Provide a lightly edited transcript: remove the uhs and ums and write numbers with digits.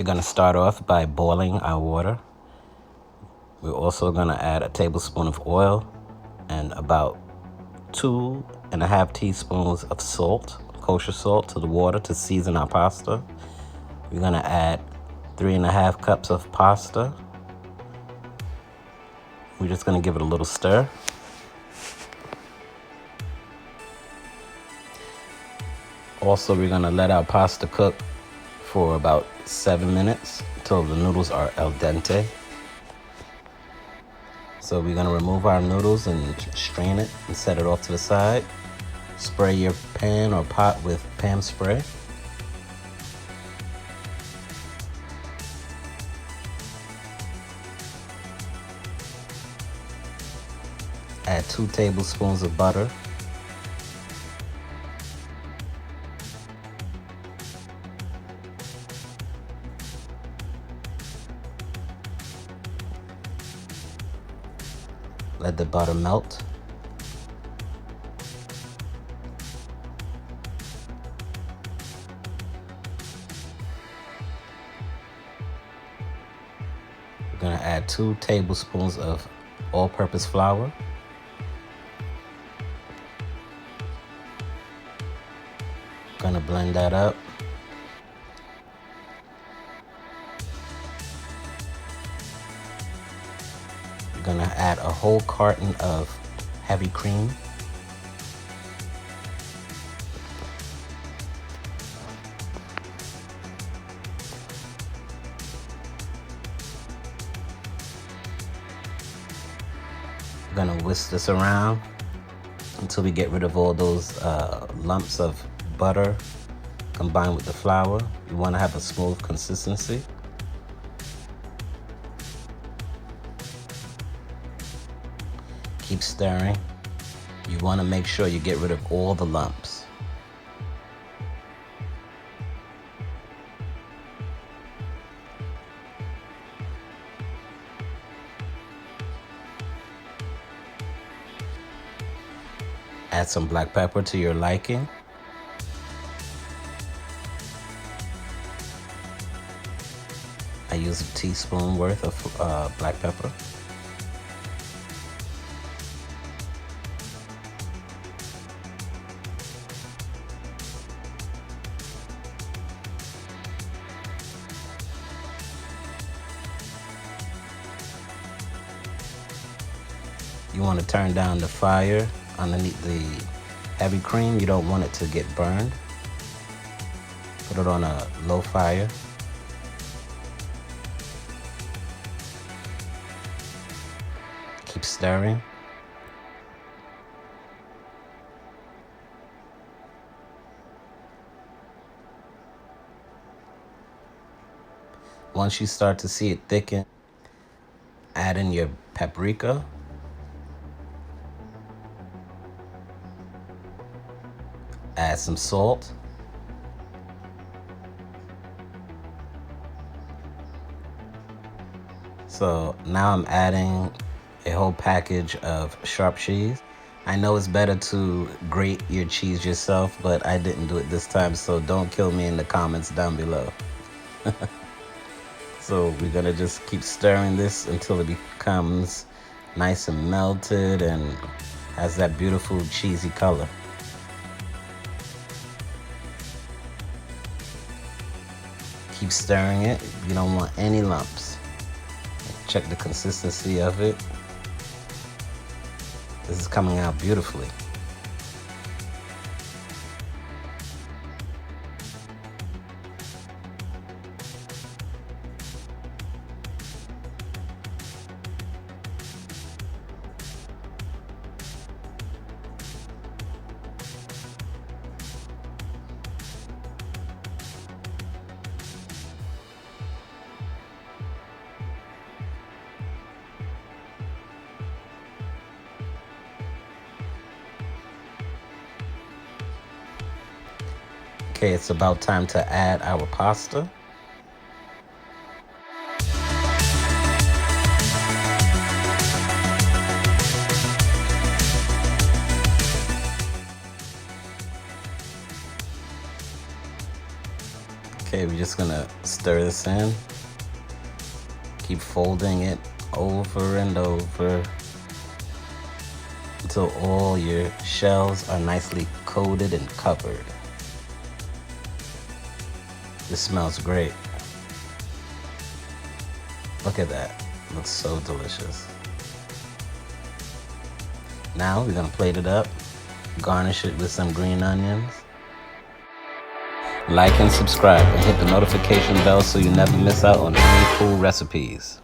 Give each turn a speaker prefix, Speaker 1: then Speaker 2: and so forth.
Speaker 1: We're going to start off by boiling our water. We're also going to add a tablespoon of oil and about 2.5 teaspoons of salt, kosher salt, to the water to season our pasta. We're going to add 3.5 cups of pasta. We're just going to give it a little stir. Also, we're going to let our pasta cook for about 7 minutes until the noodles are al dente. So we're going to remove our noodles and strain it and set it off to the side. Spray your pan or pot with Pam spray. Add 2 tablespoons of butter. Let the butter melt. We're going to add 2 tablespoons of all-purpose flour. Going to blend that up. We're going to add a whole carton of heavy cream. We're going to whisk this around until we get rid of all those lumps of butter combined with the flour. You want to have a smooth consistency. Keep stirring. You want to make sure you get rid of all the lumps. Add some black pepper to your liking. I use a teaspoon worth of black pepper. You want to turn down the fire underneath the heavy cream. You don't want it to get burned. Put it on a low fire. Keep stirring. Once you start to see it thicken, add in your paprika. Add some salt. So now I'm adding a whole package of sharp cheese. I know it's better to grate your cheese yourself, but I didn't do it this time, so don't kill me in the comments down below. So we're gonna just keep stirring this until it becomes nice and melted and has that beautiful cheesy color. Keep stirring it. You don't want any lumps. Check the consistency of it. This is coming out beautifully. Okay, it's about time to add our pasta. Okay, we're just gonna stir this in. Keep folding it over and over until all your shells are nicely coated and covered. This smells great. Look at that. It looks so delicious. Now we're gonna plate it up, garnish it with some green onions. Like and subscribe and hit the notification bell so you never miss out on any cool recipes.